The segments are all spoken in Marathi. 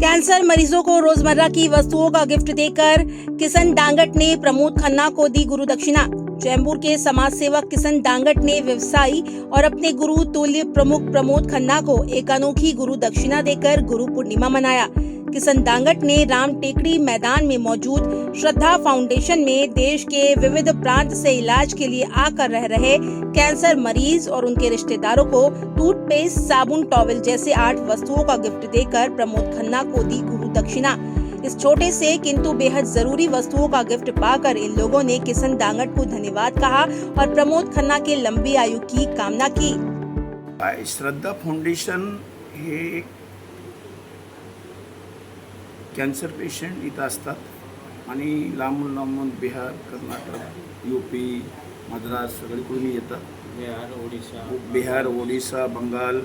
कैंसर मरीजों को रोजमर्रा की वस्तुओं का गिफ्ट देकर किशन डांगट ने प्रमोद खन्ना को दी गुरु दक्षिणा। चैम्बूर के समाज सेवक किशन डांगट ने व्यवसायी और अपने गुरु तुल्य प्रमुख प्रमोद खन्ना को एक अनोखी गुरु दक्षिणा देकर गुरु पूर्णिमा मनाया। किशन डांगट ने राम टेकड़ी मैदान में मौजूद श्रद्धा फाउंडेशन में देश के विविध प्रांत से इलाज के लिए आकर रह रहे कैंसर मरीज और उनके रिश्तेदारों को टूथपेस्ट, साबुन, टॉवल जैसे 8 वस्तुओं का गिफ्ट देकर प्रमोद खन्ना को दी गुरु दक्षिणा। इस छोटे से किंतु बेहद जरूरी वस्तुओं का गिफ्ट पाकर इन लोगों ने किशन डांगट को धन्यवाद कहा और प्रमोद खन्ना के लंबी आयु की कामना की। श्रद्धा फाउंडेशन हे कॅन्सर पेशंट इथं असतात आणि लांबून लांबून बिहार, कर्नाटक, यूपी, मद्रास सगळीकडून येतात। बिहार, ओडिसा, बंगाल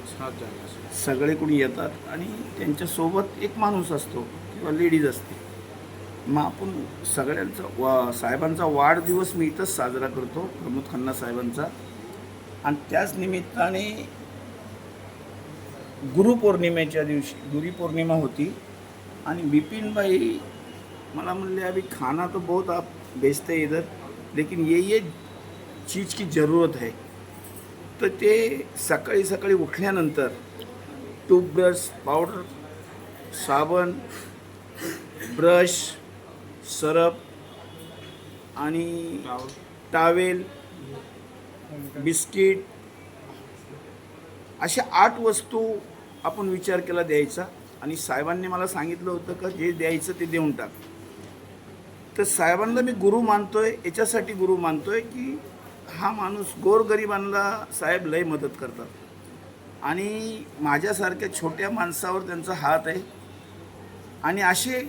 सगळीकडून येतात आणि त्यांच्यासोबत एक माणूस असतो किंवा लेडीज असते। मग आपण सगळ्यांचा साहेबांचा वाढदिवस मी इथंच साजरा करतो, प्रमोद खन्ना साहेबांचा। आणि त्याच निमित्ताने गुरुपौर्णिमेच्या दिवशी गुरुपौर्णिमा होती आणि बिपिन भाई मला म्हणले अभी खाना तो बहुत आप बेचते इधर, लेकिन ये चीज़ की ज़रूरत है। तर ते सकाळी सकाळी उठल्यानंतर टूथब्रश, पावडर, साबण, ब्रश, सरप आणि टावेल, बिस्किट अशा 8 वस्तू आपण विचार केला द्यायचा आणि साहेबांनी मला सांगितलं होतं का जे द्यायचं ते देऊन टाक। तर साहेबांना मी गुरु मानतोय, याच्यासाठी गुरु मानतोय की हा माणूस गोरगरिबांना साहेब लय मदत करतात आणि माझ्यासारख्या छोट्या माणसावर त्यांचा हात आहे। आणि असे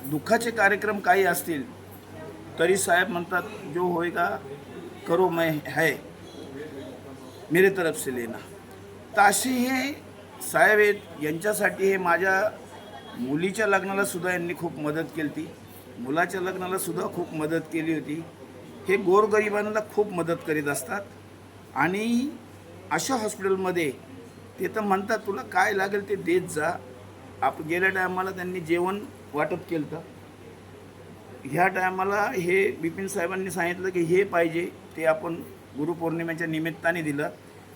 दुःखाचे कार्यक्रम काही असतील तरी साहेब म्हणतात जो होएगा करो मैं है मेरे तरफ से लेना। तर असे हे साहेब आहेत, यांच्यासाठी हे माझ्या मुलीच्या लग्नाला सुद्धा यांनी खूप मदत केली होती, मुलाच्या लग्नाला सुद्धा खूप मदत केली होती। हे गोरगरिबांना खूप मदत करीत असतात आणि अशा हॉस्पिटलमध्ये ते तर म्हणतात तुला काय लागेल ते देत जा। गेल्या टायमाला त्यांनी जेवण वाटप केलं होतं, ह्या टायमाला हे बिपिन साहेबांनी सांगितलं की हे पाहिजे ते आपण गुरुपौर्णिमेच्या निमित्ताने दिलं।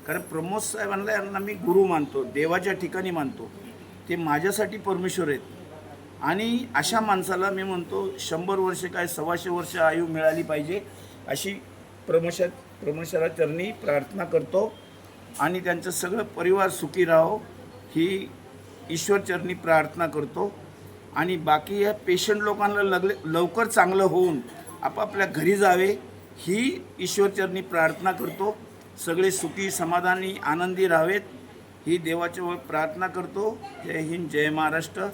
कारण प्रमोद साहेबांना यांना मी गुरु मानतो, देवाच्या ठिकाणी मानतो, ते माझ्यासाठी परमेश्वर आहेत। आणि अशा माणसाला मी म्हणतो 100 वर्ष काय 125 वर्ष आयु मिळाली पाहिजे अशी परमेश्वराचरणी प्रार्थना करतो आणि त्यांचं सगळं परिवार सुखी राहो ही ईश्वरचरणी प्रार्थना करतो। आणि बाकी या पेशंट लोकांना लवकर चांगलं होऊन आपापल्या घरी जावे ही ईश्वरचरणी प्रार्थना करतो। सगळे सुखी, समाधानी, आनंदी राहावेत ही देवाच्या प्रार्थना करतो। जय हिंद, जय महाराष्ट्र,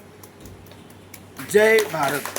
जय भारत।